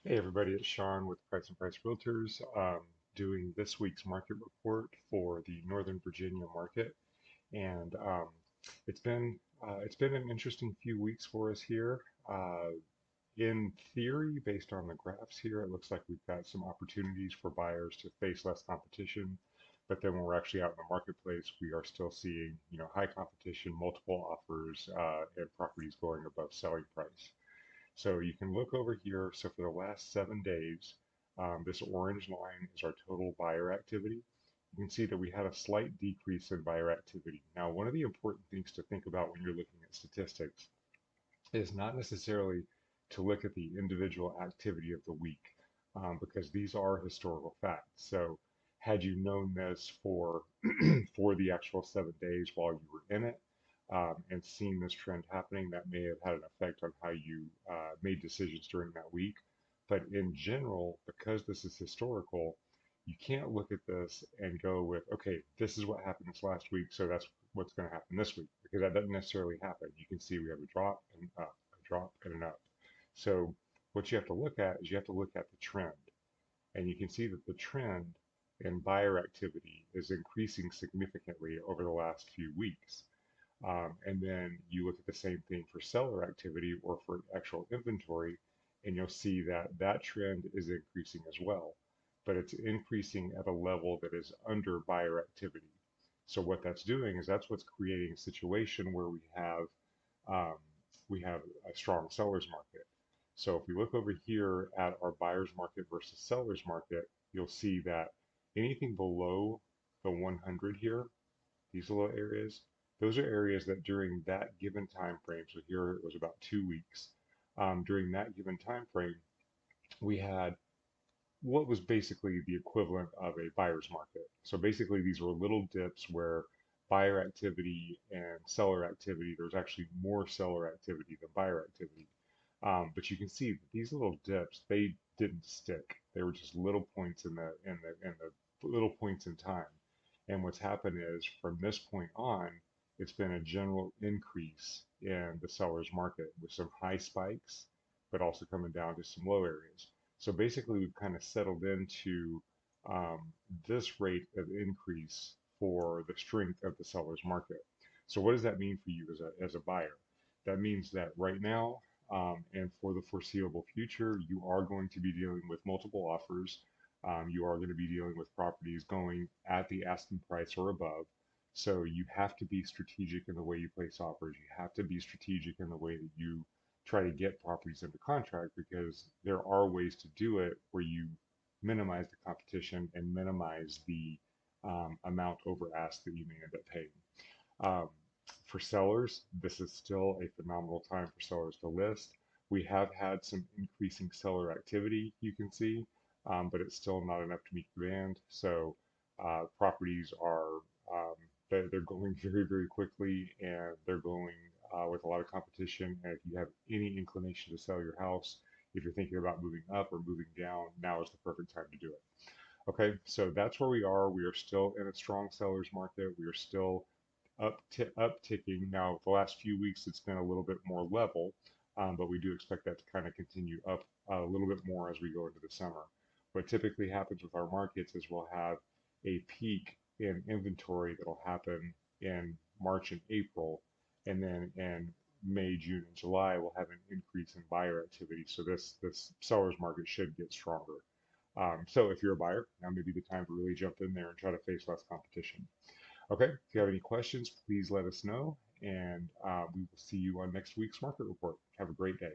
Hey everybody, it's Sean with Price and Price Realtors, doing this week's market report for the Northern Virginia market, and it's been an interesting few weeks for us here. In theory, based on the graphs here, it looks like we've got some opportunities for buyers to face less competition, but then when we're actually out in the marketplace, we are still seeing high competition, multiple offers, and properties going above selling price. So you can look over here. So for the last 7 days, this orange line is our total buyer activity. You can see that we had a slight decrease in buyer activity. Now, one of the important things to think about when you're looking at statistics is not necessarily to look at the individual activity of the week, because these are historical facts. So had you known this for for the actual 7 days while you were in it, and seeing this trend happening, that may have had an effect on how you made decisions during that week. But in general, because this is historical, you can't look at this and go with, okay, this is what happened this last week, so that's what's going to happen this week, because that doesn't necessarily happen. You can see we have a drop and up, a drop and an up. So what you have to look at is you have to look at the trend, and you can see that the trend in buyer activity is increasing significantly over the last few weeks. And then you look at the same thing for seller activity or for actual inventory, and you'll see that that trend is increasing as well, but it's increasing at a level that is under buyer activity. So what that's doing is that's what's creating a situation where um, we have a strong seller's market. So if we look over here at our buyer's market versus seller's market, you'll see that anything below the 100 here, these little areas, those are areas that during that given time frame, so here it was about 2 weeks, during that given time frame, we had what was basically the equivalent of a buyer's market. So basically these were little dips where buyer activity and seller activity, there's actually more seller activity than buyer activity. But you can see that these little dips, they didn't stick. They were just little points in the little points in time. And what's happened is from this point on, it's been a general increase in the seller's market with some high spikes, but also coming down to some low areas. So basically, we've kind of settled into this rate of increase for the strength of the seller's market. So what does that mean for you as a buyer? That means that right now, and for the foreseeable future, you are going to be dealing with multiple offers. You are going to be dealing with properties going at the asking price or above. So you have to be strategic in the way you place offers. You have to be strategic in the way that you try to get properties under contract, because there are ways to do it where you minimize the competition and minimize the amount over ask that you may end up paying. Um, for sellers, this is still a phenomenal time for sellers to list. We have had some increasing seller activity, you can see, but it's still not enough to meet demand. So properties are they're going very, very quickly, and they're going with a lot of competition. And if you have any inclination to sell your house, if you're thinking about moving up or moving down, now is the perfect time to do it. Okay, so that's where we are. We are still in a strong seller's market. We are still upticking. Now, the last few weeks, it's been a little bit more level, but we do expect that to kind of continue up a little bit more as we go into the summer. What typically happens with our markets is we'll have a peak in inventory that'll happen in March and April, and then in May, June, and July, we'll have an increase in buyer activity. So this seller's market should get stronger. So if you're a buyer, now may be the time to really jump in there and try to face less competition. Okay, if you have any questions, please let us know, and we will see you on next week's market report. Have a great day.